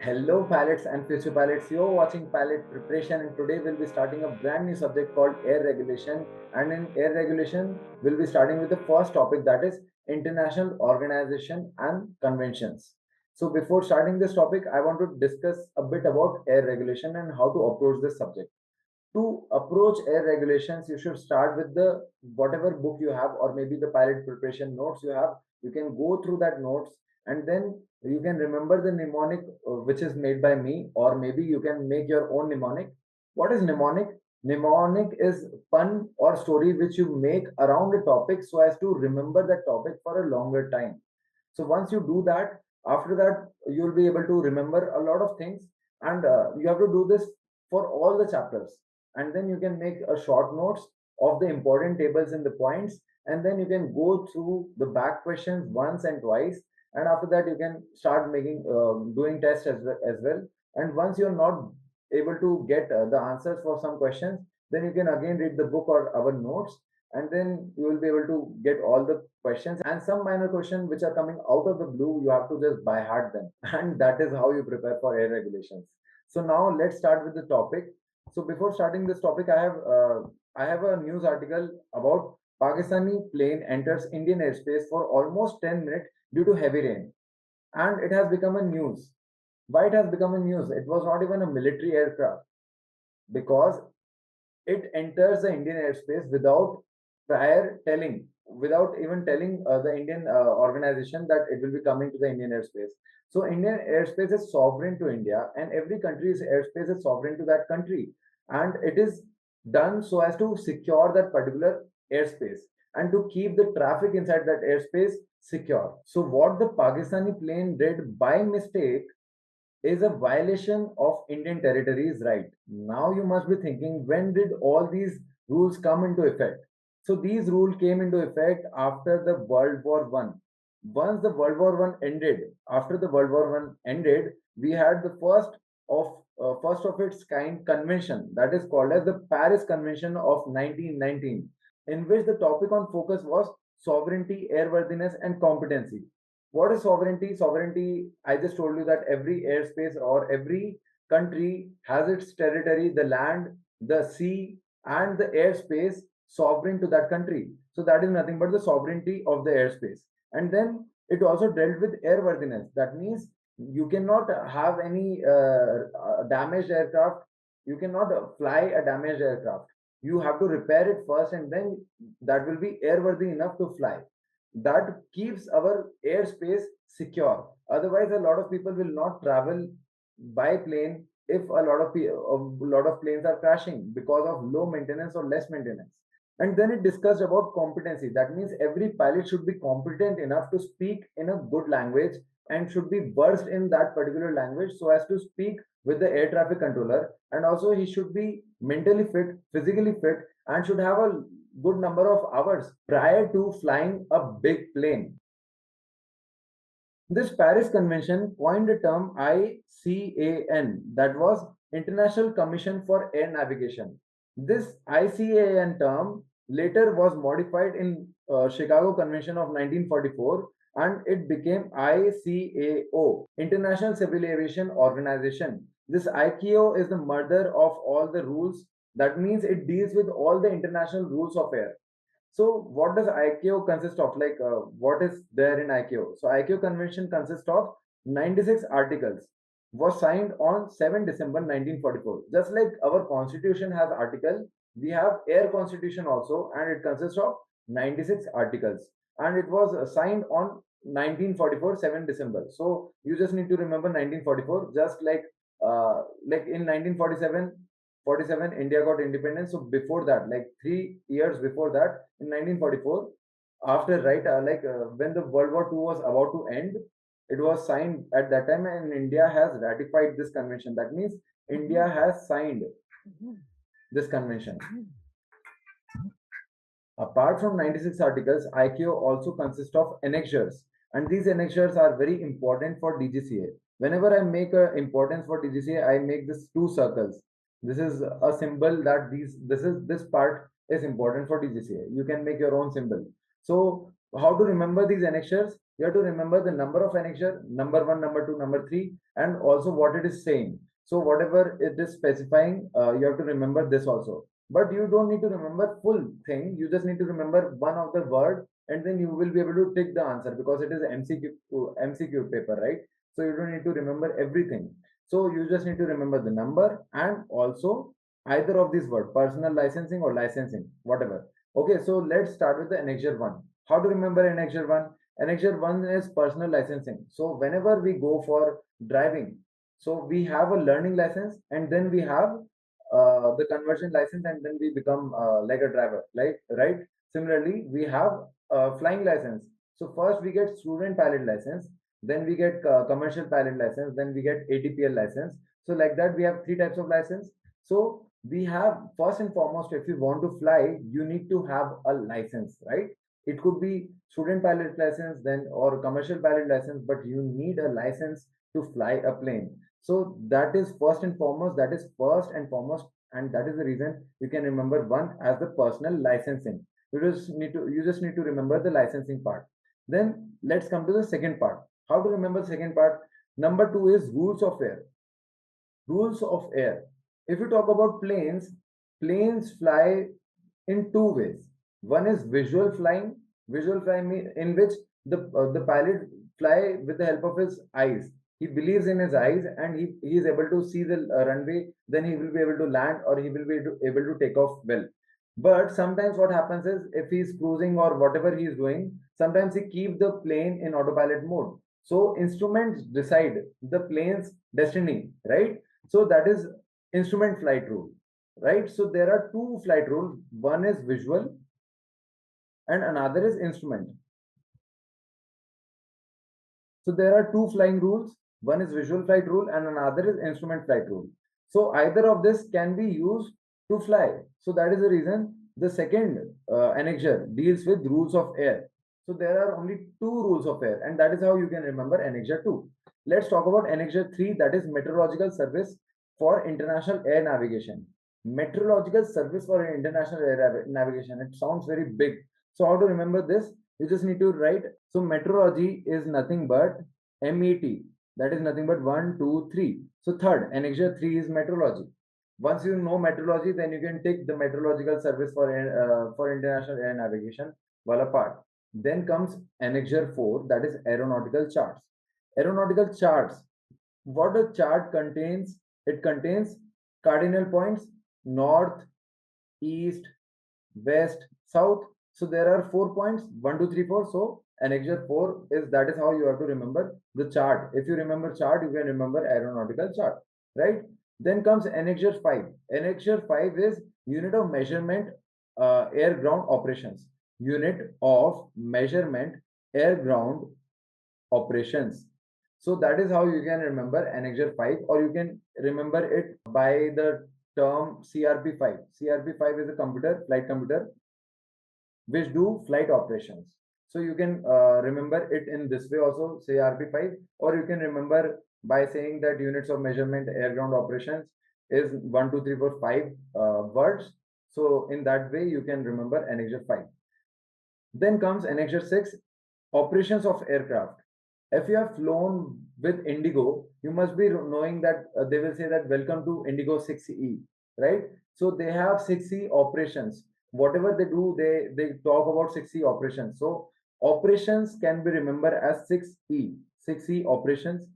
Hello pilots and future pilots, you're watching Pilot Preparation and today we'll be starting a brand new subject called air regulation, and in air regulation we'll be starting with the first topic, that is international organization and conventions. So before starting this topic, I want to discuss a bit about air regulation and how to approach this subject. To approach air regulations, you should start with the whatever book you have or maybe the pilot preparation notes you have. You can go through that notes and then you can remember the mnemonic which is made by me, or maybe you can make your own mnemonic. What is mnemonic? Mnemonic is pun or story which you make around a topic so as to remember that topic for a longer time. So once you do that, after that you'll be able to remember a lot of things, and you have to do this for all the chapters, and then you can make a short notes of the important tables and the points, and then you can go through the back questions once and twice, and after that you can start making doing tests as well. And once you're not able to get the answers for some questions, then you can again read the book or our notes, and then you will be able to get all the questions, and some minor questions which are coming out of the blue you have to just by heart them and that is how you prepare for air regulations. So now let's start with the topic. So before starting this topic, I have a news article about Pakistani plane enters Indian airspace for almost 10 minutes due to heavy rain, and it has become a news. Why it has become a news? It was not even a military aircraft, because it enters the Indian airspace without even telling the Indian organization that it will be coming to the Indian airspace. So Indian airspace is sovereign to India, and every country's airspace is sovereign to that country, and it is done so as to secure that particular airspace and to keep the traffic inside that airspace secure. So what the Pakistani plane did by mistake is a violation of Indian territory's right. Now you must be thinking, when did all these rules come into effect? So these rules came into effect after the World War One. Once the World War One ended, after the World War One ended, we had the first of its kind convention, that is called as the Paris Convention of 1919, in which the topic on focus was sovereignty, airworthiness, and competency. What is sovereignty? Sovereignty, I just told you that every airspace or every country has its territory, the land, the sea, and the airspace sovereign to that country. So that is nothing but the sovereignty of the airspace. And then it also dealt with airworthiness. That means you cannot have any damaged aircraft. You cannot fly a damaged aircraft. You have to repair it first, and then that will be airworthy enough to fly. That keeps our airspace secure. Otherwise, a lot of people will not travel by plane if a lot of planes are crashing because of low maintenance or less maintenance. And then it discussed about competency. That means every pilot should be competent enough to speak in a good language and should be versed in that particular language so as to speak with the air traffic controller. And also, he should be mentally fit, physically fit, and should have a good number of hours prior to flying a big plane. This Paris Convention coined the term ICAN, that was International Commission for Air Navigation. This ICAN term later was modified in Chicago Convention of 1944, and it became ICAO, International Civil Aviation Organization. This ICAO is the mother of all the rules. That means it deals with all the international rules of air. So what does ICAO consist of? What is there in ICAO? So ICAO convention consists of 96 articles, was signed on 7 December 1944. Just like our constitution has article, we have air constitution also, and it consists of 96 articles. And it was signed on 1944, 7 December. So you just need to remember 1944, just like in 1947, 47 India got independence. So before that, like 3 years before that, in 1944, after when the World War II was about to end, it was signed at that time, and India has ratified this convention. That means India has signed this convention. Apart from 96 articles, ICAO also consists of annexures, and these annexures are very important for DGCA. Whenever I make a importance for DGCA, I make this two circles. This is a symbol that this part is important for DGCA. You can make your own symbol. So how to remember these annexures? You have to remember the number of annexure, number 1, number 2, number 3, and also what it is saying. So whatever it is specifying, you have to remember this also. But you don't need to remember full thing. You just need to remember one of the word, and then you will be able to tick the answer because it is MCQ paper, right? So you don't need to remember everything. So you just need to remember the number and also either of these words, personal licensing or licensing, whatever. Okay, so let's start with the annexure 1. How to remember annexure 1? Annexure 1 is personal licensing. So whenever we go for driving, so we have a learning license and then we have the conversion license and then we become like a driver, like right? Similarly, we have a flying license. So first we get student pilot license, then we get commercial pilot license, then we get ATPL license. So like that, we have three types of license. So we have first and foremost, if you want to fly, you need to have a license, right? It could be student pilot license then or commercial pilot license, but you need a license to fly a plane. So that is first and foremost, that is first and foremost, and that is the reason you can remember one as the personal licensing. You just need to remember the licensing part. Then let's come to the second part. How to remember the second part? Number 2 is rules of air. Rules of air. If you talk about planes, planes fly in two ways. One is visual flying in which the pilot fly with the help of his eyes. He believes in his eyes and he is able to see the runway, then he will be able to land or he will be able to take off well. But sometimes what happens is if he's cruising or whatever he is doing, sometimes he keep the plane in autopilot mode. So instruments decide the plane's destiny, right? So that is instrument flight rule, right? So there are two flight rules. One is visual and another is instrument. So there are two flying rules. One is visual flight rule and another is instrument flight rule. So either of this can be used to fly. So that is the reason the second annexure deals with rules of air. So there are only two rules of air, and that is how you can remember annexure 2. Let's talk about annexure 3, that is meteorological service for international air navigation. Meteorological service for international air navigation. It sounds very big. So how to remember this? You just need to write. So meteorology is nothing but MET. That is nothing but 1, 2, 3. So third, annexure 3 is meteorology. Once you know meteorology, then you can take the meteorological service for international air navigation while apart. Then comes annexure 4, that is aeronautical charts. Aeronautical charts. What a chart contains? It contains cardinal points, north, east, west, south. So there are 4 points, 1, 2, 3, 4. So annexure 4 is that is how you have to remember the chart. If you remember chart, you can remember aeronautical chart, right? Then comes annexure 5. Annexure 5 is unit of measurement air ground operations. Unit of measurement air ground operations. So that is how you can remember annexure 5, or you can remember it by the term CRP5. CRP5 is a computer, flight computer, which do flight operations. So you can remember it in this way also, say RP5, or you can remember by saying that units of measurement air ground operations is 1, 2, 3, 4, 5 words. So in that way, you can remember annexure 5. Then comes annexure 6, operations of aircraft. If you have flown with Indigo, you must be knowing that they will say that welcome to Indigo 6E, right? So they have 6E operations. Whatever they do, they talk about 6E operations. So operations can be remembered as 6E, 6E operations,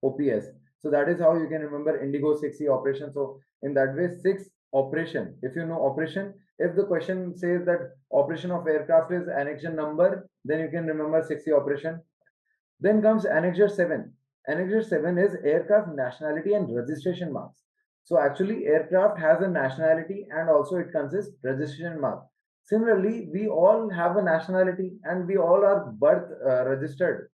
OPS. So that is how you can remember Indigo 6E operation. So in that way, 6 operation. If you know operation, if the question says that operation of aircraft is annexure number, then you can remember 6E operation. Then comes Annexure 7. Annexure 7 is aircraft nationality and registration marks. So actually aircraft has a nationality and also it consists registration mark. Similarly, we all have a nationality and we all are birth registered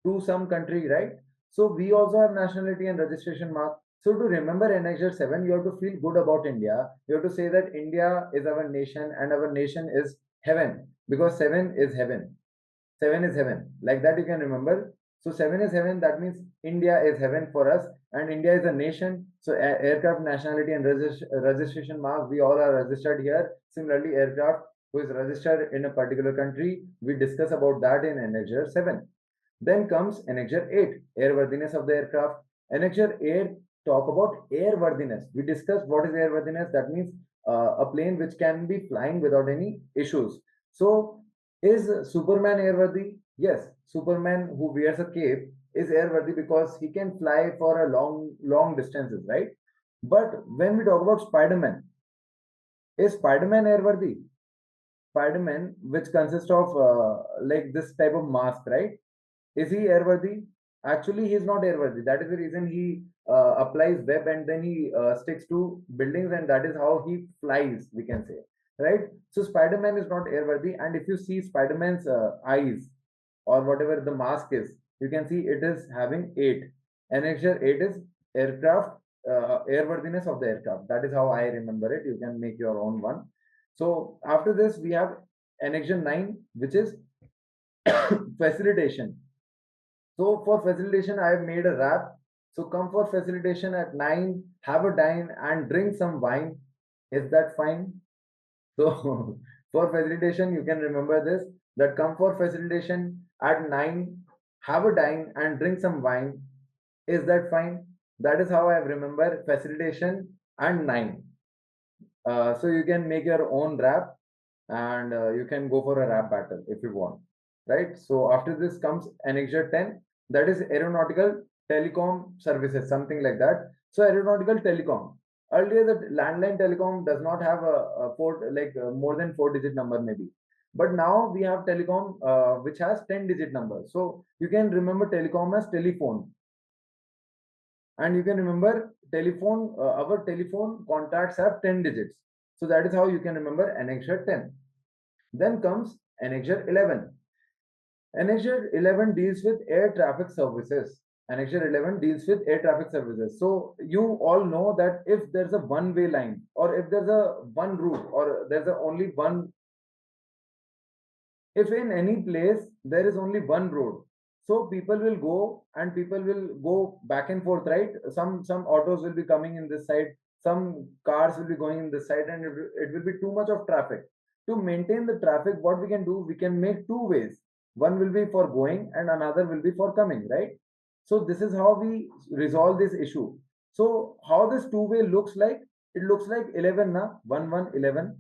to some country, right? So we also have nationality and registration mark. So to remember Annexure 7, you have to feel good about India. You have to say that India is our nation and our nation is heaven because 7 is heaven. 7 is heaven. Like that, you can remember. So 7 is heaven. That means India is heaven for us, and India is a nation. So aircraft nationality and registration mark, we all are registered here. Similarly, aircraft who is registered in a particular country, we discuss about that in Annexure 7. Then comes Annexure 8, airworthiness of the aircraft. Annexure 8 talk about airworthiness. We discussed what is airworthiness. That means a plane which can be flying without any issues. So, is Superman airworthy? Yes, Superman who wears a cape is airworthy because he can fly for a long distances, right? But when we talk about Spider-Man, is Spider-Man airworthy? Spider-Man, which consists of like this type of mask, right? Is he airworthy? Actually, he is not airworthy. That is the reason he applies web and then he sticks to buildings, and that is how he flies, we can say, right? So Spider-Man is not airworthy, and if you see Spider-Man's eyes or whatever the mask is, you can see it is having eight. Annexure 8 is aircraft airworthiness of the aircraft. That is how I remember it. You can make your own one. So after this, we have Annexure 9, which is facilitation. So for facilitation, I have made a rap. So come for facilitation at 9, have a dine and drink some wine. Is that fine? So for facilitation, you can remember this, that come for facilitation at 9, have a dine and drink some wine. Is that fine? That is how I remember facilitation and 9. So you can make your own rap and you can go for a rap battle if you want, right? So after this comes Annexure 10, that is aeronautical telecom services, something like that. So aeronautical telecom. Earlier, the landline telecom does not have a four, like more than 4-digit number maybe. But now we have telecom which has 10-digit number. So you can remember telecom as telephone, and you can remember telephone. Our telephone contacts have 10 digits. So that is how you can remember Annexure 10. Then comes Annexure 11. Annexure 11 deals with air traffic services. Annexure 11 deals with air traffic services. So you all know that if there's a one-way line, or if there's a one route, or there's a only one, if in any place there is only one road, so people will go and people will go back and forth, right? Some autos will be coming in this side, some cars will be going in this side, and it will be too much of traffic. To maintain the traffic, what we can do, we can make two ways. One will be for going and another will be for coming, right? So this is how we resolve this issue. So how this two-way looks like, it looks like 11 na 1111.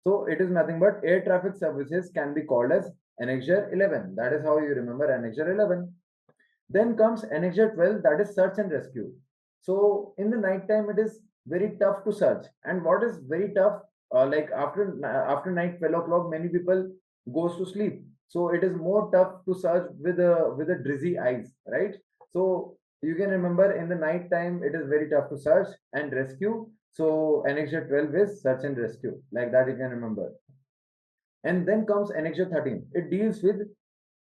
So it is nothing but air traffic services can be called as Annexure 11. That is how you remember Annexure 11. Then comes Annexure 12, that is search and rescue. So in the night time, it is very tough to search. And what is very tough, like after night 12 o'clock, many people goes to sleep. So it is more tough to search with a drizzy eyes, right? So you can remember in the night time, it is very tough to search and rescue. So Annexure 12 is search and rescue. Like that you can remember. And then comes Annexure 13. It deals with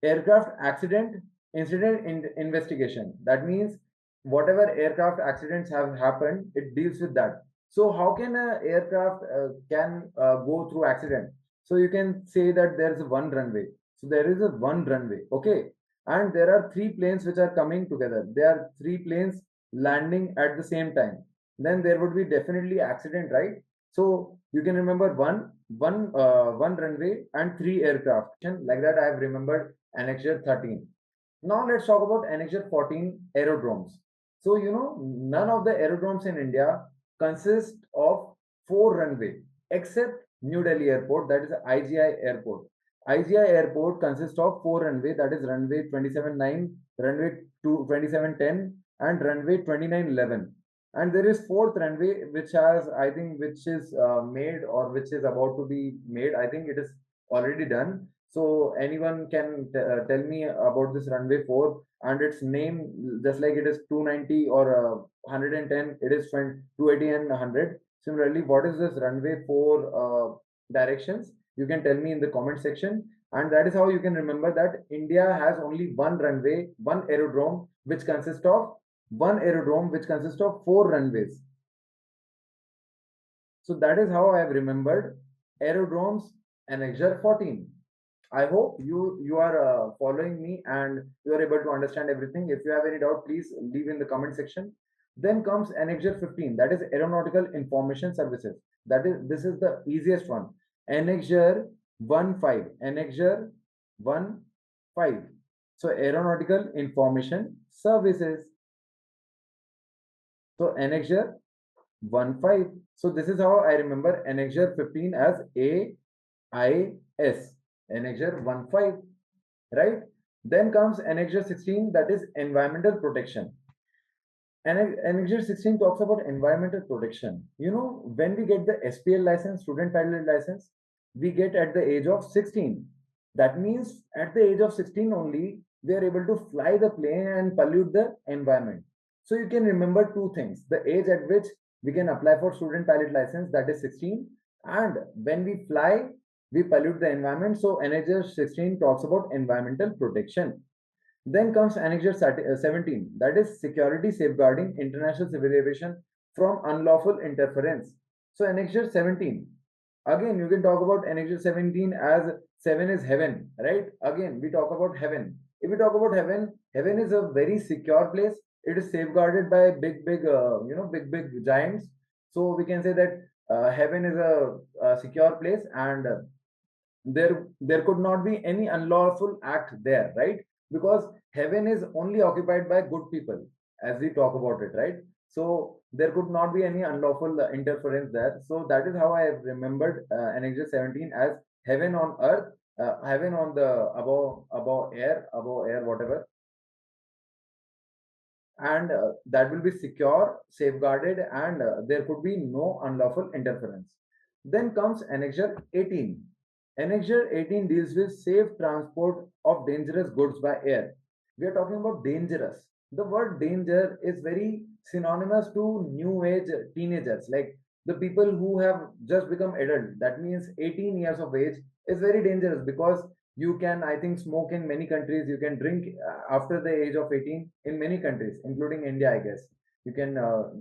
aircraft accident incident investigation. That means whatever aircraft accidents have happened, it deals with that. So how can a aircraft can go through accident? So you can say that there is one runway. So there is a one runway, okay, and there are three planes which are coming together. There are three planes landing at the same time. Then there would be definitely accident, right? So you can remember one runway and three aircraft. Like that, I have remembered Annexure 13. Now let's talk about Annexure 14, aerodromes. So you know, none of the aerodromes in India consist of four runway except New Delhi Airport, that is IGI Airport. IGI Airport consists of four runway, that is runway 27-9, runway 27-10, and runway 29-11. And there is fourth runway which has, I think, which is made or which is about to be made. I think it is already done. So anyone can tell me about this runway 4 and its name, just like it is 290 or 110, it is 280 and 100. Similarly, what is this runway 4 directions? You can tell me in the comment section. And that is how you can remember that India has only one runway, one aerodrome, which consists of four runways. So that is how I have remembered aerodromes Annexure 14. I hope you are following me and you are able to understand everything. If you have any doubt, please leave in the comment section. Then comes Annexure 15, that is Aeronautical Information Services. This is the easiest one. Annexure 15. Annexure 15. So aeronautical information services. So annexure 1.5. So this is how I remember annexure 15 as AIS. Annexure 1.5, right? Then comes annexure 16, that is environmental protection. Annexure 16 talks about environmental protection. You know, when we get the SPL license, student pilot license, we get at the age of 16. That means at the age of 16 only, we are able to fly the plane and pollute the environment. So you can remember two things: the age at which we can apply for student pilot license, that is 16, and when we fly, we pollute the environment. So Annexure 16 talks about environmental protection. Then comes Annexure 17, that is security safeguarding international civil aviation from unlawful interference. So Annexure 17, again you can talk about Annexure 17 as 7 is heaven, right? Again we talk about heaven. If we talk about heaven, heaven is a very secure place. It is safeguarded by big giants. So we can say that heaven is a secure place, and there could not be any unlawful act there, right? Because heaven is only occupied by good people, as we talk about it, right? So there could not be any unlawful interference there. So that is how I have remembered Annexure 17 as heaven on earth, heaven on the above air, whatever, and that will be secure, safeguarded, and there could be no unlawful interference. Then comes Annexure 18. Annexure 18 deals with safe transport of dangerous goods by air. We are talking about dangerous. The word danger is very synonymous to new age teenagers, like the people who have just become adult. That means 18 years of age is very dangerous, because you can, I think, smoke in many countries. You can drink after the age of 18 in many countries, including India, I guess. You can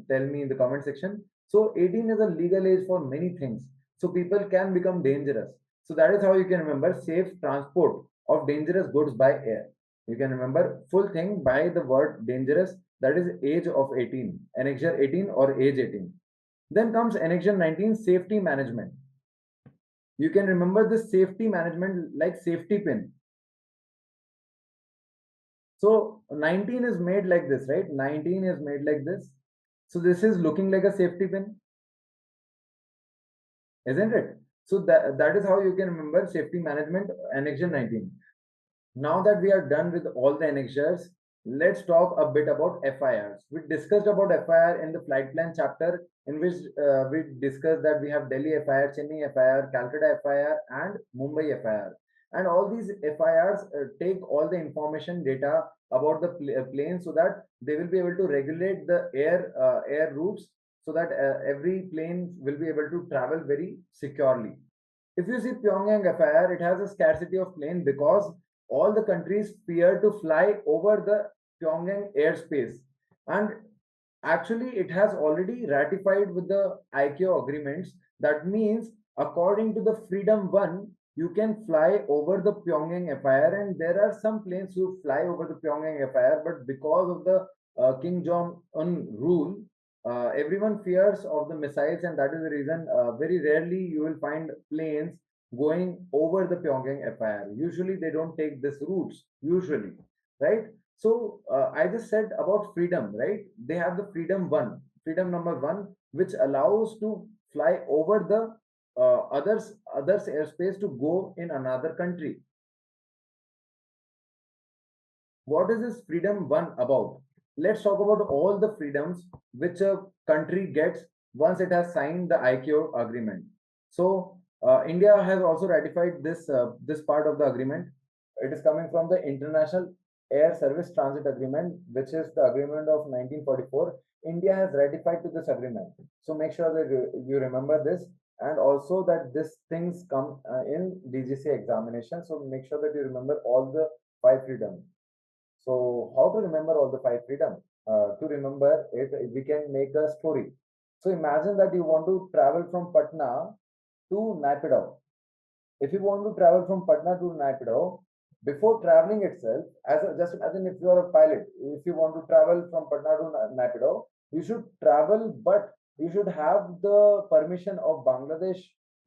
tell me in the comment section. So 18 is a legal age for many things. So people can become dangerous. So that is how you can remember safe transport of dangerous goods by air. You can remember full thing by the word dangerous, that is age of 18, Annexure 18 or age 18. Then comes Annexure 19, safety management. You can remember the safety management like safety pin. So 19 is made like this, right? 19 is made like this. So this is looking like a safety pin, isn't it? So that is how you can remember safety management, Annexure 19. Now that we are done with all the annexures, let's talk a bit about FIRs. We discussed about FIR in the flight plan chapter, in which we discussed that we have Delhi FIR, Chennai FIR, Calcutta FIR, and Mumbai FIR. And all these FIRs take all the information data about the plane, so that they will be able to regulate the air routes, so that every plane will be able to travel very securely. If you see Pyongyang FIR, it has a scarcity of plane because all the countries fear to fly over the Pyongyang airspace. And actually, it has already ratified with the ICAO agreements. That means, according to the Freedom 1, you can fly over the Pyongyang FIR, and there are some planes who fly over the Pyongyang FIR, but because of the Kim Jong Un rule, everyone fears of the missiles, and that is the reason very rarely you will find planes going over the Pyongyang FIR. Usually, they don't take this routes, usually, right? So I just said about freedom, right? They have the freedom one, freedom number one, which allows to fly over the others airspace to go in another country. What is this freedom one about? Let's talk about all the freedoms which a country gets once it has signed the ICAO agreement. So India has also ratified this part of the agreement. It is coming from the International Air Service Transit Agreement, which is the agreement of 1944. India has ratified to this agreement. So make sure that you remember this, and also that these things come in DGCA examination. So make sure that you remember all the five freedoms. So how to remember all the five freedom? To remember it, we can make a story. So imagine that you want to travel from Patna to Naypyidaw. If you want to travel from Patna to Naypyidaw, before traveling itself, just imagine if you are a pilot, if you want to travel from Patna to Naypyidaw, you should travel, but you should have the permission of Bangladesh,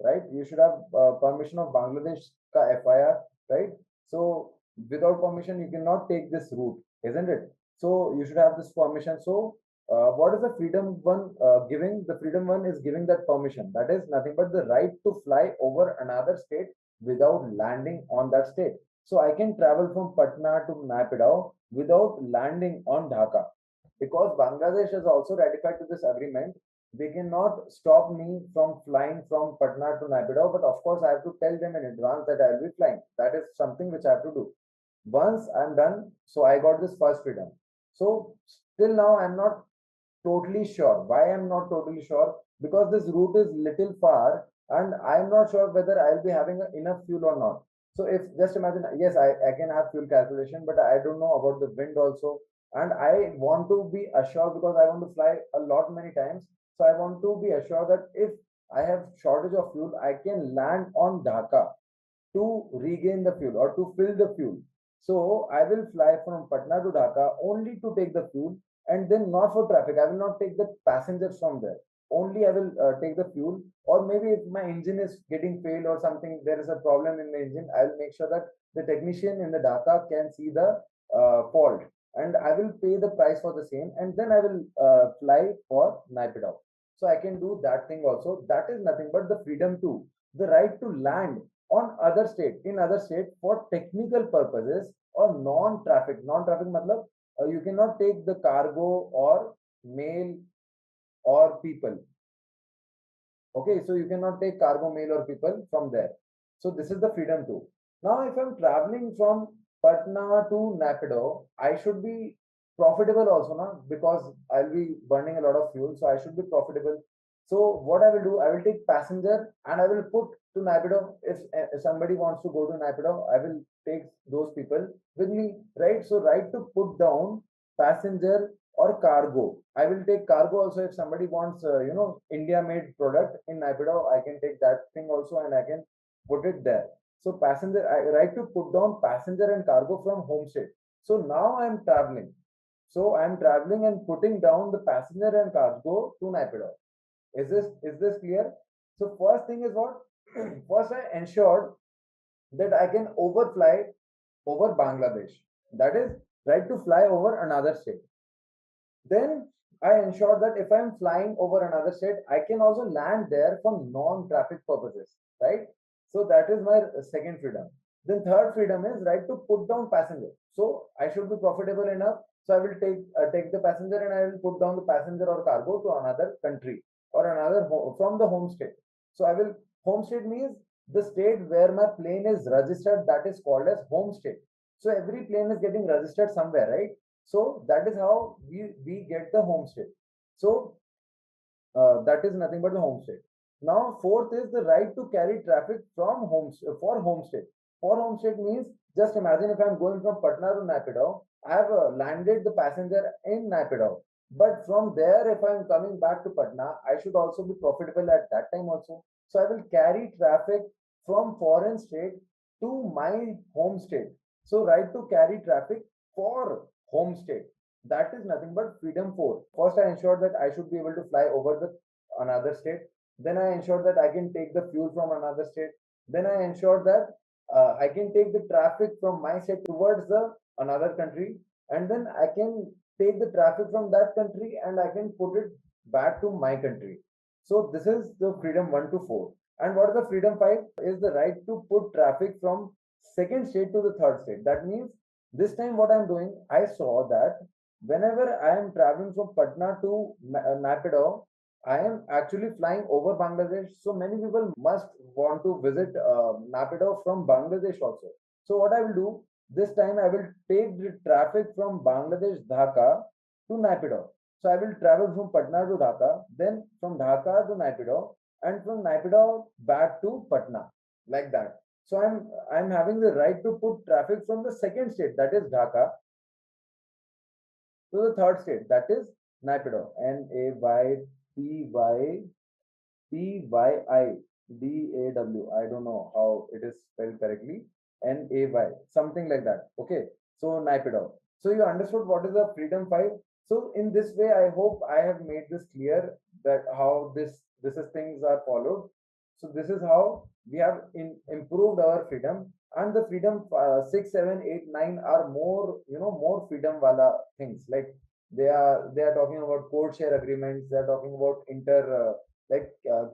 right? You should have permission of Bangladesh ka FIR, right? So without permission you cannot take this route, isn't it? So you should have this permission. So what is the freedom one giving? The freedom one is giving that permission. That is nothing but the right to fly over another state without landing on that state. So I can travel from Patna to Naypyidaw without landing on Dhaka, because Bangladesh has also ratified to this agreement. They cannot stop me from flying from Patna to Naypyidaw, but of course I have to tell them in advance that I will be flying. That is something which I have to do. Once I'm done, so I got this first freedom. So still now I'm not totally sure. Why I'm not totally sure? Because this route is little far and I'm not sure whether I'll be having enough fuel or not. So if just imagine, yes, I can have fuel calculation, but I don't know about the wind also. And I want to be assured because I want to fly a lot many times. So I want to be assured that if I have shortage of fuel, I can land on Dhaka to regain the fuel or to fill the fuel. So I will fly from Patna to Dhaka only to take the fuel, and then not for traffic. I will not take the passengers from there. Only I will take the fuel, or maybe if my engine is getting failed or something, there is a problem in the engine. I will make sure that the technician in the Dhaka can see the fault, and I will pay the price for the same, and then I will fly for Naypyidaw. So I can do that thing also. That is nothing but the freedom to the right to land on other state in other state for technical purposes or non-traffic matlab you cannot take the cargo or mail or people. Okay, so you cannot take cargo, mail, or people from there. So this is the freedom too. Now, if I'm traveling from Patna to Naypyidaw, I should be profitable also, now because I'll be burning a lot of fuel, so I should be profitable. So what I will do, I will take passenger and I will put to Naypyidaw. If somebody wants to go to Naypyidaw, I will take those people with me, right? So right to put down passenger or cargo. I will take cargo also if somebody wants, India made product in Naypyidaw, I can take that thing also and I can put it there. So passenger, I right to put down passenger and cargo from home state. So now I'm traveling. So I'm traveling and putting down the passenger and cargo to Naypyidaw. Is this clear? So first thing is what? First I ensured that I can overfly over Bangladesh. That is right to fly over another state. Then I ensure that if I'm flying over another state, I can also land there for non-traffic purposes, right? So that is my second freedom. Then third freedom is right to put down passenger. So I should be profitable enough. So I will take the passenger and I will put down the passenger or cargo to another country or another from the home state. So I will home state means the state where my plane is registered, that is called as home state. So every plane is getting registered somewhere, right? So that is how we get the home state. So that is nothing but the home state. Now, fourth is the right to carry traffic from for home state. For home state means just imagine if I'm going from Patna to Naypyidaw, I have landed the passenger in Naypyidaw. But from there, if I'm coming back to Patna, I should also be profitable at that time also. So I will carry traffic from foreign state to my home state. So right to carry traffic for home state, that is nothing but freedom 4. First, I ensured that I should be able to fly over the another state. Then I ensured that I can take the fuel from another state. Then I ensured that I can take the traffic from my state towards the another country, and then I can take the traffic from that country and I can put it back to my country. So this is the freedom 1 to 4. And what is the freedom 5? Is the right to put traffic from second state to the third state. That means this time what I'm doing, I saw that whenever I am traveling from Patna to Naypyidaw, I am actually flying over Bangladesh. So many people must want to visit Naypyidaw from Bangladesh also. So what I will do this time, I will take the traffic from Bangladesh Dhaka to Naypyidaw. So I will travel from Patna to Dhaka, then from Dhaka to Naypyidaw, and from Naypyidaw back to Patna, like that. So I'm having the right to put traffic from the second state, that is Dhaka, to the third state, that is Naypyidaw. Naypyidaw. I don't know how it is spelled correctly. NAY, something like that. Okay. So Naypyidaw. So you understood what is the freedom 5. So in this way, I hope I have made this clear that how this is things are followed. So this is how we have improved our freedom. And the freedom 6, 7, 8, 9 are more, more freedom wala things. Like they are talking about code share agreements. They are talking about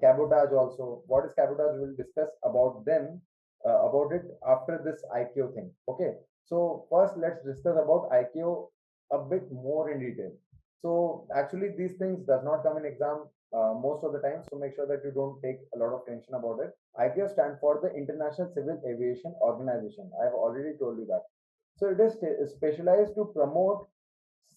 cabotage also. What is cabotage? We'll discuss about them about it after this ICAO thing. Okay. So first, let's discuss about ICAO a bit more in detail. So actually, these things does not come in exam most of the time. So make sure that you don't take a lot of tension about it. ICAO stands for the International Civil Aviation Organization. I have already told you that. So it is specialized to promote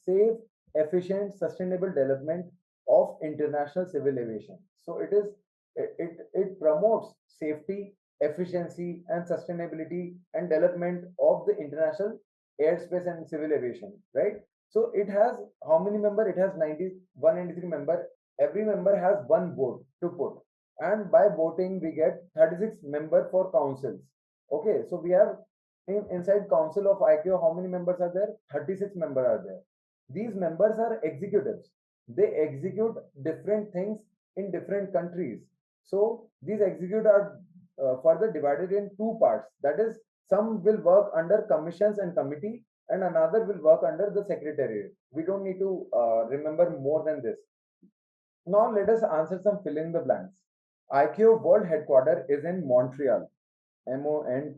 safe, efficient, sustainable development of international civil aviation. So it promotes safety, efficiency, and sustainability and development of the international airspace and civil aviation. Right. So it has how many member? It has 193 member. Every member has one vote to put, and by voting we get 36 member for councils. Okay, so we have inside council of ICAO, how many members are there? 36 members are there. These members are executives. They execute different things in different countries. So these executives are further divided in two parts. That is, some will work under commissions and committee, and another will work under the secretariat. We don't need to remember more than this. Now let us answer some fill in the blanks. ICAO World Headquarters is in Montreal, Montreal,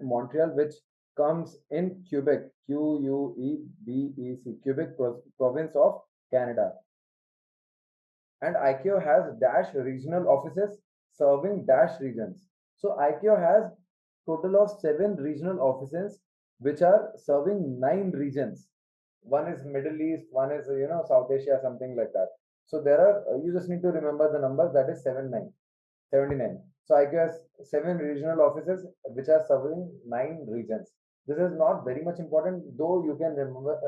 Montreal, which comes in Quebec, Quebec, Quebec province of Canada. And ICAO has dash regional offices serving dash regions. So ICAO has total of 7 regional offices which are serving 9 regions. One is Middle East, one is South Asia, something like that. So there are you just need to remember the number, that is 79. So ICAO has 7 regional offices which are serving 9 regions. This is not very much important, though you can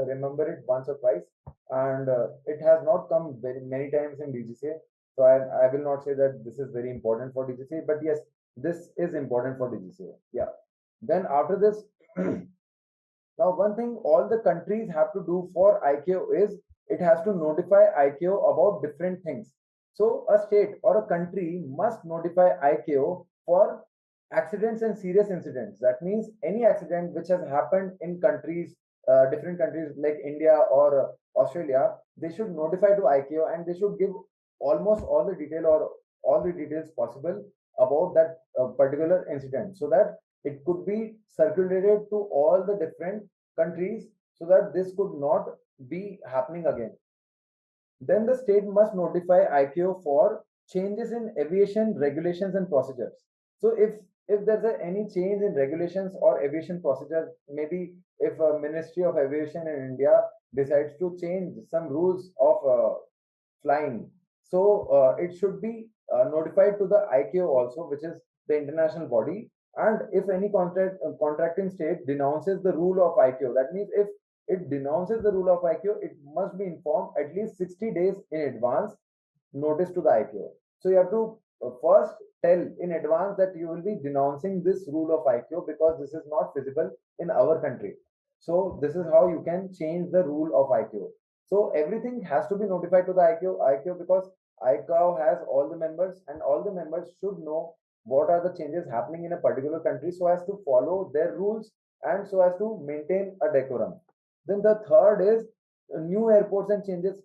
remember it once or twice, and it has not come very many times in DGCA. So I will not say that this is very important for DGCA, but yes, this is important for DGCA. Yeah. Then after this, now one thing all the countries have to do for ICAO is it has to notify ICAO about different things. So a state or a country must notify ICAO for accidents and serious incidents. That means any accident which has happened in countries, different countries like India or Australia, they should notify to ICAO and they should give almost all the detail or all the details possible about that particular incident, so that it could be circulated to all the different countries, so that this could not be happening again. Then the state must notify ICAO for changes in aviation regulations and procedures. So if there's any change in regulations or aviation procedures, maybe if a Ministry of Aviation in India decides to change some rules of flying, so it should be notified to the ICAO also, which is the international body. And if any contracting state denounces the rule of ICAO, that means if it denounces the rule of ICAO, it must be informed at least 60 days in advance notice to the ICAO. So you have to first tell in advance that you will be denouncing this rule of ICAO because this is not feasible in our country. So this is how you can change the rule of ICAO. So everything has to be notified to the ICAO because ICAO has all the members, and all the members should know what are the changes happening in a particular country so as to follow their rules and so as to maintain a decorum. Then the third is new airports and changes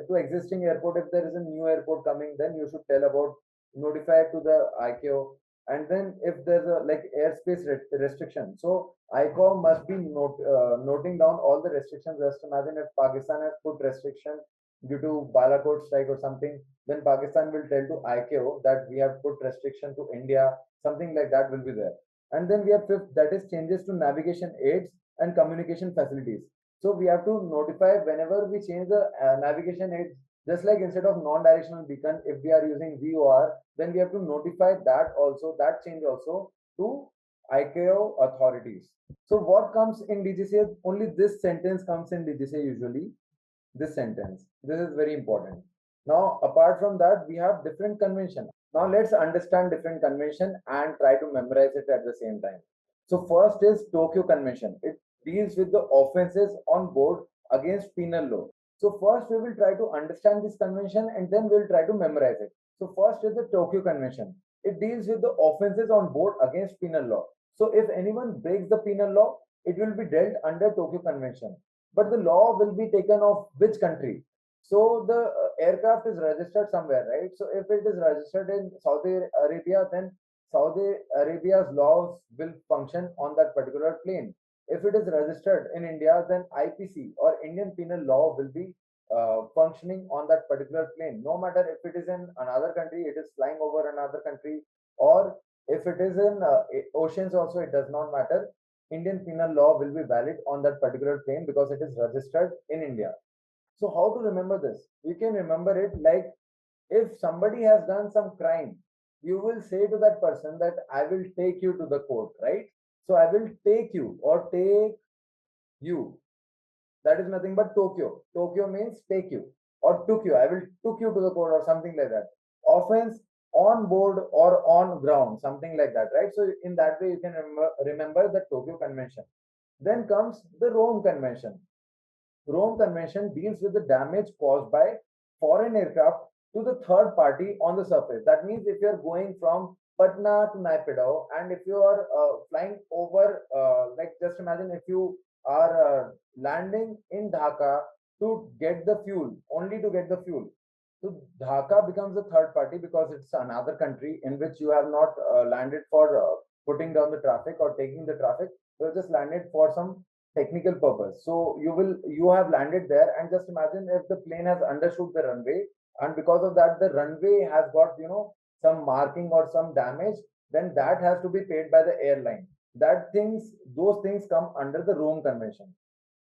to existing airport. If there is a new airport coming, then you should tell about, notify to the ICAO. And then if there's a like airspace restriction, so ICAO must be noting down all the restrictions. Just imagine if Pakistan has put restriction due to Balakot strike or something, then Pakistan will tell to ICAO that we have put restriction to India, something like that will be there. And then we have fifth, that is changes to navigation aids and communication facilities. So we have to notify whenever we change the navigation aids, just like instead of non-directional beacon, if we are using VOR, then we have to notify that also, that change also to ICAO authorities. So what comes in DGCA? Only this sentence comes in DGCA usually. This sentence. This is very important. Now, apart from that, we have different convention. Now, let's understand different convention and try to memorize it at the same time. So, first is Tokyo Convention. It deals with the offenses on board against penal law. So, first we will try to understand this convention and then we'll try to memorize it. So, first is the Tokyo Convention. it deals with the offenses on board against penal law. So if anyone breaks the penal law, it will be dealt under Tokyo Convention. But the law will be taken of which country? So the aircraft is registered somewhere, right? So if it is registered in Saudi Arabia, then Saudi Arabia's laws will function on that particular plane. If it is registered in India, then IPC or Indian penal law will be functioning on that particular plane. No matter if it is in another country, it is flying over another country, or if it is in oceans also, it does not matter. Indian penal law will be valid on that particular plane because it is registered in India. So how to remember this? You can remember it like if somebody has done some crime, you will say to that person that I will take you to the court, right? So I will take you or take you. That is nothing but Tokyo. Tokyo means take you or took you. I will took you to the court or something like that. Offense on board or on ground, something like that, right? So in that way, you can remember the Tokyo Convention. Then comes the Rome Convention. Rome Convention deals with the damage caused by foreign aircraft to the third party on the surface. That means if you are going from Patna to Naypyidaw and if you are flying over, like just imagine if you are landing in Dhaka to get the fuel, only to get the fuel. So Dhaka becomes a third party because it's another country in which you have not landed for putting down the traffic or taking the traffic. You have just landed for some technical purpose. So you have landed there, and just imagine if the plane has undershoot the runway, and because of that the runway has got some marking or some damage, then that has to be paid by the airline. Those things come under the Rome Convention,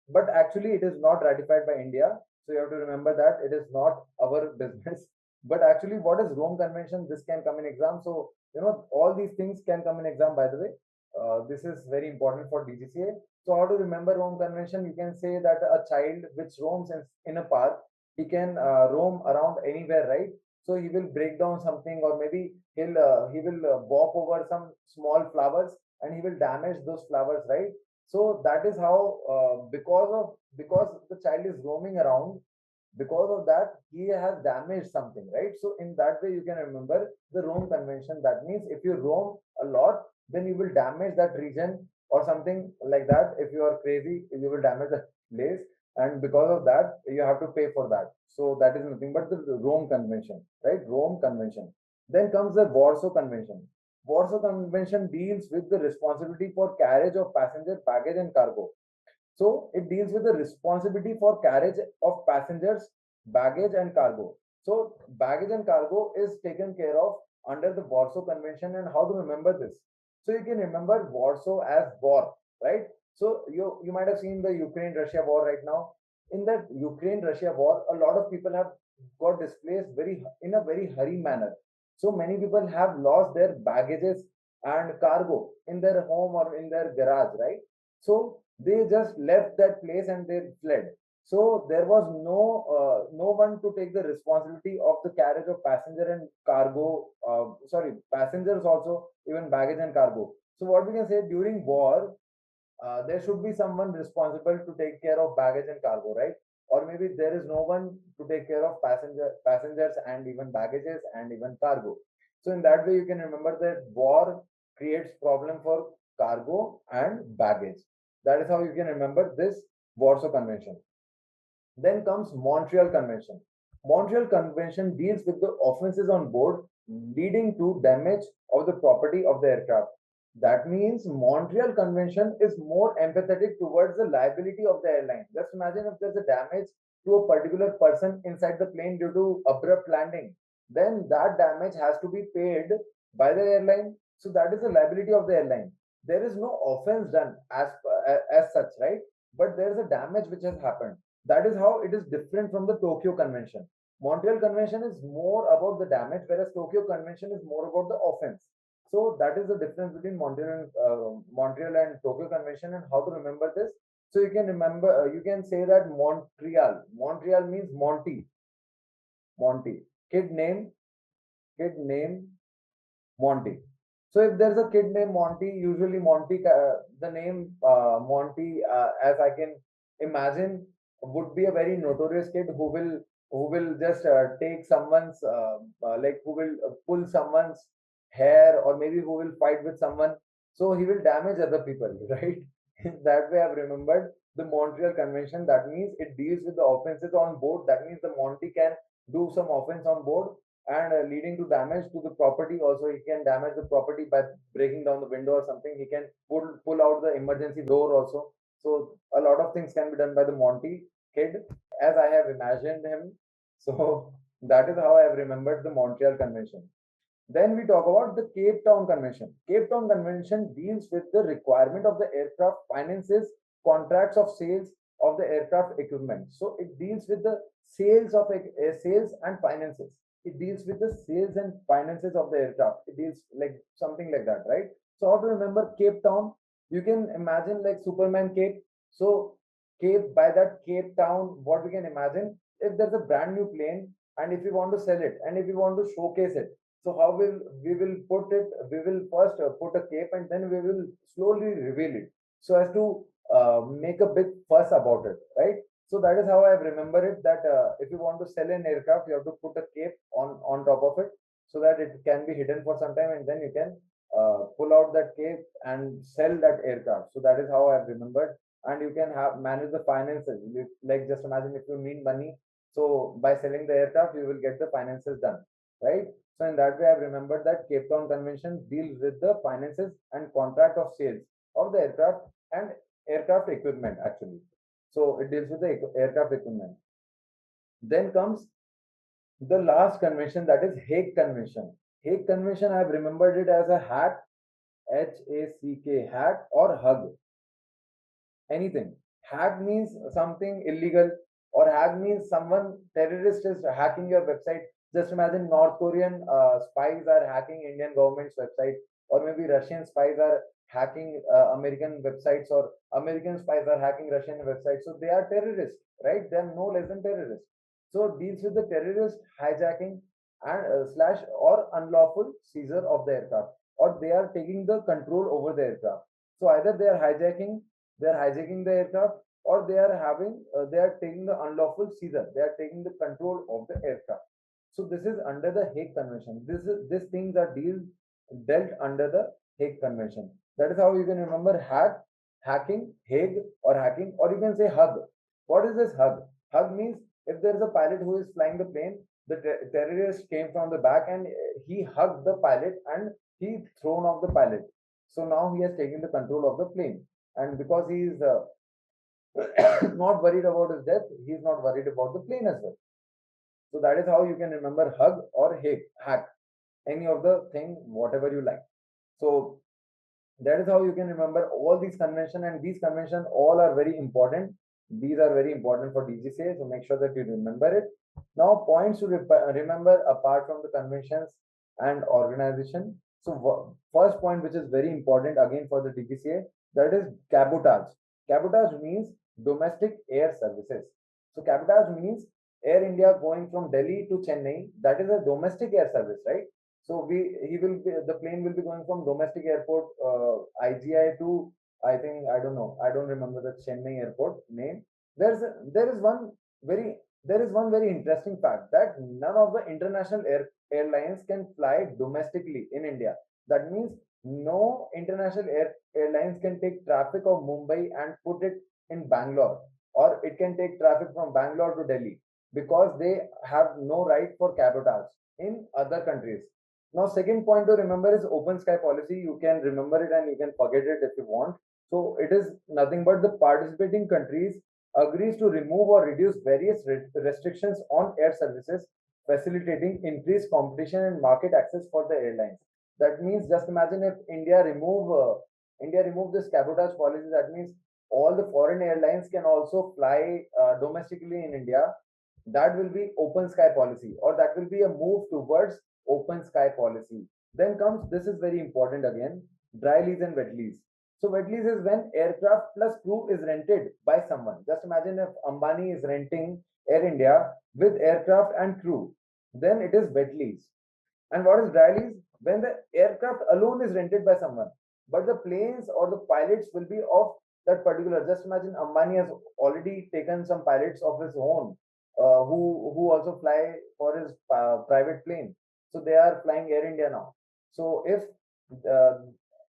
but actually it is not ratified by India. So you have to remember that it is not our business. But actually, what is Rome Convention? This can come in exam. So all these things can come in exam. By the way, this is very important for DGCA. So how to remember Rome Convention? You can say that a child which roams in a park, he can roam around anywhere, right? So he will break down something, or maybe he will walk over some small flowers, and he will damage those flowers, right? So that is how because the child is roaming around, because of that he has damaged something, right? So in that way you can remember the Rome Convention. That means if you roam a lot, then you will damage that region or something like that. If you are crazy, you will damage the place, and because of that you have to pay for that. So that is nothing but the Rome Convention, right? Rome Convention. Then comes the Warsaw Convention. Warsaw Convention deals with the responsibility for carriage of passenger, baggage, and cargo. So it deals with the responsibility for carriage of passengers, baggage, and cargo. So baggage and cargo is taken care of under the Warsaw Convention. And how to remember this? So you can remember Warsaw as war, right? So you might have seen the Ukraine-Russia war right now. In that Ukraine-Russia war, a lot of people have got displaced very in a very hurry manner. So many people have lost their baggages and cargo in their home or in their garage, right? So they just left that place and they fled. So there was no one to take the responsibility of the carriage of passenger and cargo. Sorry, passengers also, even baggage and cargo. So what we can say, during war, there should be someone responsible to take care of baggage and cargo, right? Or maybe there is no one to take care of passengers and even baggages and even cargo. So in that way you can remember that war creates problem for cargo and baggage. That is how you can remember this Warsaw Convention. Then comes Montreal Convention. Montreal Convention deals with the offenses on board leading to damage of the property of the aircraft. That means Montreal Convention is more empathetic towards the liability of the airline. Just imagine if there's a damage to a particular person inside the plane due to abrupt landing, then that damage has to be paid by the airline. So that is the liability of the airline. There is no offense done as such, right? But there is a damage which has happened. That is how it is different from the Tokyo Convention. Montreal Convention is more about the damage, whereas Tokyo Convention is more about the offense. So that is the difference between Montreal and Tokyo Convention, and how to remember this. So you can remember, you can say that Montreal. Montreal means Monty. Monty. Kid name. Kid name Monty. So if there's a kid named Monty, usually Monty, the name Monty, as I can imagine, would be a very notorious kid who will just take someone's like who will pull someone's hair, or maybe who will fight with someone. So he will damage other people, right? That way I've remembered the Montreal Convention. That means it deals with the offenses on board. That means the Monty can do some offense on board and leading to damage to the property. Also, he can damage the property by breaking down the window or something. He can pull out the emergency door also. So a lot of things can be done by the Monty kid as I have imagined him. So that is how I have remembered the Montreal Convention. Then we talk about the Cape Town Convention. Cape Town Convention deals with the requirement of the aircraft finances, contracts of sales of the aircraft equipment. So it deals with the sales and finances. It deals with the sales and finances of the aircraft. It deals like something like that, right? So how to remember Cape Town? You can imagine like Superman Cape. So Cape, by that Cape Town, what we can imagine, if there's a brand new plane and if you want to sell it and if you want to showcase it, so how will we will put it? We will first put a cape and then we will slowly reveal it so as to make a big fuss about it, right? So that is how I remember it. That if you want to sell an aircraft, you have to put a cape on top of it so that it can be hidden for some time, and then you can pull out that cape and sell that aircraft. So that is how I've remembered. And you can have manage the finances. Like just imagine if you need money, so by selling the aircraft, you will get the finances done, right? So in that way, I've remembered that Cape Town Convention deals with the finances and contract of sales of the aircraft and aircraft equipment actually. So it deals with the aircraft equipment. Then comes the last convention, that is Hague Convention. Hague Convention, I've remembered it as a hack, HACK, hack or hug, anything. Hack means something illegal, or hack means someone terrorist is hacking your website. Just imagine North Korean spies are hacking Indian government's website, or maybe Russian spies are hacking American websites, or American spies are hacking Russian websites. So they are terrorists, right? They are no less than terrorists. So it deals with the terrorist hijacking and slash or unlawful seizure of the aircraft, or they are taking the control over the aircraft. So either they are hijacking the aircraft, or they are taking the unlawful seizure, they are taking the control of the aircraft. So this is under the Hague Convention. These things are dealt under the Hague Convention. That is how you can remember hacking, Hague, or hacking, or you can say hug. What is this hug? Hug means if there is a pilot who is flying the plane, the terrorist came from the back and he hugged the pilot and he thrown off the pilot. So now he has taken the control of the plane, and because he is not worried about his death, he is not worried about the plane as well. So that is how you can remember hug or hack, any of the thing, whatever you like. So that is how you can remember all these convention, and these convention all are very important. These are very important for DGCA, so make sure that you remember it. Now points to remember apart from the conventions and organization. So first point, which is very important again for the DGCA, that is cabotage. Cabotage means domestic air services. So cabotage means Air India going from Delhi to Chennai. That is a domestic air service, right? So the plane will be going from domestic airport IGI to, I think, I don't know, I don't remember the Chennai airport name. There is one very interesting fact that none of the international airlines can fly domestically in India. That means no international airlines can take traffic of Mumbai and put it in Bangalore, or it can take traffic from Bangalore to Delhi, because they have no right for cabotage in other countries. Now, second point to remember is open sky policy. You can remember it and you can forget it if you want. So it is nothing but the participating countries agrees to remove or reduce various restrictions on air services, facilitating increased competition and market access for the airlines. That means just imagine if India remove this cabotage policy. That means all the foreign airlines can also fly domestically in India. That will be open sky policy, or that will be a move towards open sky policy. Then comes, this is very important again, dry lease and wet lease. So wet lease is when aircraft plus crew is rented by someone. Just imagine if Ambani is renting Air India with aircraft and crew, then it is wet lease. And what is dry lease? When the aircraft alone is rented by someone, but the planes or the pilots will be of that particular. Just imagine Ambani has already taken some pilots of his own, who also fly for his private plane. So they are flying Air India now. So uh,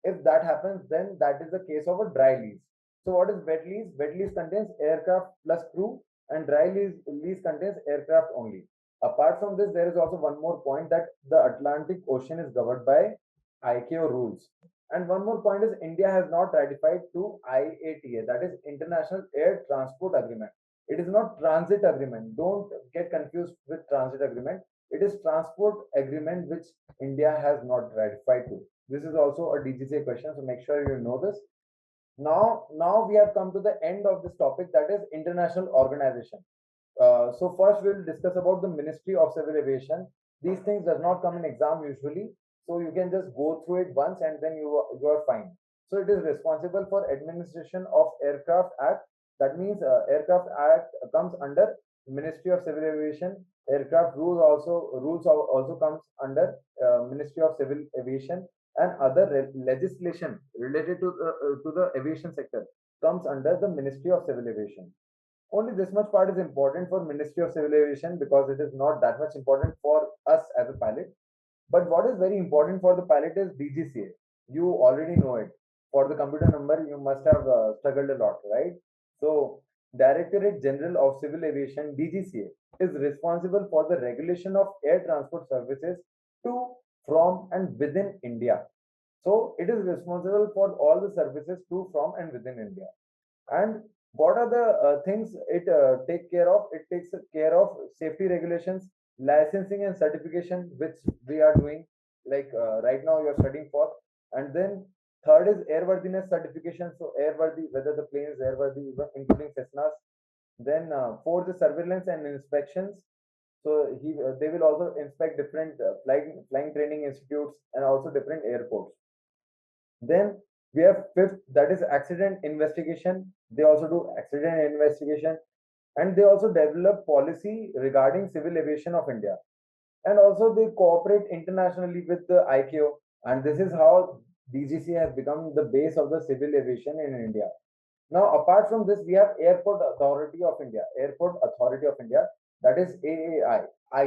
if that happens, then that is the case of a dry lease. So what is wet lease? Wet lease contains aircraft plus crew, and dry lease contains aircraft only. Apart from this, there is also one more point that the Atlantic Ocean is governed by ICAO rules. And one more point is India has not ratified to IATA, that is International Air Transport Agreement. It is not transit agreement. Don't get confused with transit agreement. It is transport agreement which India has not ratified to. This is also a DGCA question, so make sure you know this. Now we have come to the end of this topic, that is international organization. So first we'll discuss about the Ministry of Civil Aviation. These things does not come in exam usually, so you can just go through it once and then you are fine. So it is responsible for administration of Aircraft Act. That means Aircraft Act comes under Ministry of Civil Aviation. Aircraft rules also comes under Ministry of Civil Aviation, and other legislation related to the aviation sector comes under the Ministry of Civil Aviation. Only this much part is important for Ministry of Civil Aviation because it is not that much important for us as a pilot. But what is very important for the pilot is DGCA. You already know it. For the computer number, you must have struggled a lot, right? So, Directorate General of Civil Aviation (DGCA) is responsible for the regulation of air transport services to, from, and within India. So, it is responsible for all the services to, from, and within India. And what are the things it take care of? It takes care of safety regulations, licensing and certification, which we are doing, like right now you're studying for. And then third is airworthiness certification, so airworthy, whether the plane is airworthy, including Cessnas. Then fourth is surveillance and inspections, so they will also inspect different flying training institutes and also different airports. Then we have fifth, that is accident investigation. They also do accident investigation, and they also develop policy regarding civil aviation of India. And also they cooperate internationally with the ICAO, and this is how DGCA has become the base of the civil aviation in India. Now, apart from this, we have Airport Authority of India. Airport Authority of India, that is AAI. I.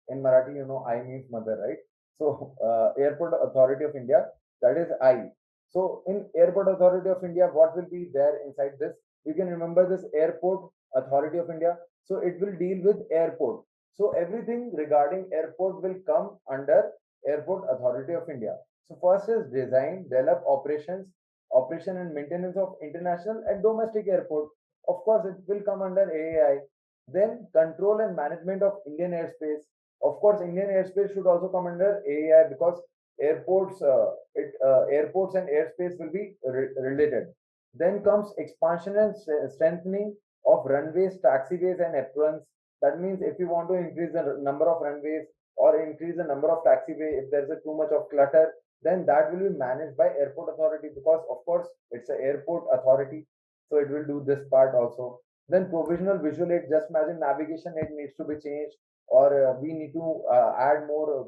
In Marathi, you know, I means mother, right? So, Airport Authority of India, that is I. So, in Airport Authority of India, what will be there inside this? You can remember this Airport Authority of India. So, it will deal with airport. So, everything regarding airport will come under Airport Authority of India. So, first is design, develop operations, operation and maintenance of international and domestic airport. Of course, it will come under AAI. Then control and management of Indian airspace. Of course, Indian airspace should also come under AAI because airports and airspace will be related. Then comes expansion and strengthening of runways, taxiways, and aprons. That means if you want to increase the number of runways or increase the number of taxiway, if there's a too much of clutter, then that will be managed by airport authority because of course it's an airport authority, so it will do this part also. Then provisional visual aid, just imagine navigation aid needs to be changed, or we need to add more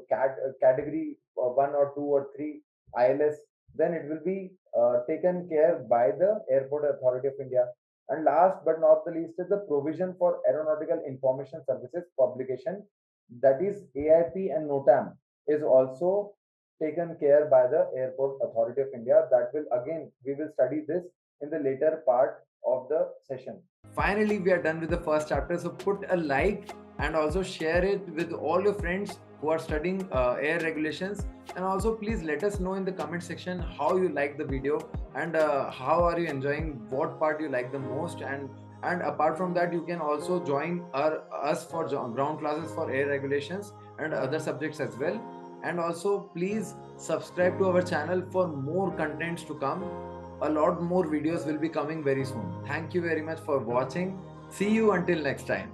category 1 or 2 or 3 ILS, then it will be taken care by the Airport Authority of India. And last but not the least is the provision for aeronautical information services publication, that is AIP and NOTAM, is also taken care by the Airport Authority of India. That will again, we will study this in the later part of the session. Finally, we are done with the first chapter. So put a like and also share it with all your friends who are studying air regulations. And also please let us know in the comment section how you like the video and how are you enjoying, what part you like the most. And apart from that, you can also join us for ground classes for air regulations and other subjects as well. And also please subscribe to our channel for more contents to come. A lot more videos will be coming very soon. Thank you very much for watching. See you until next time.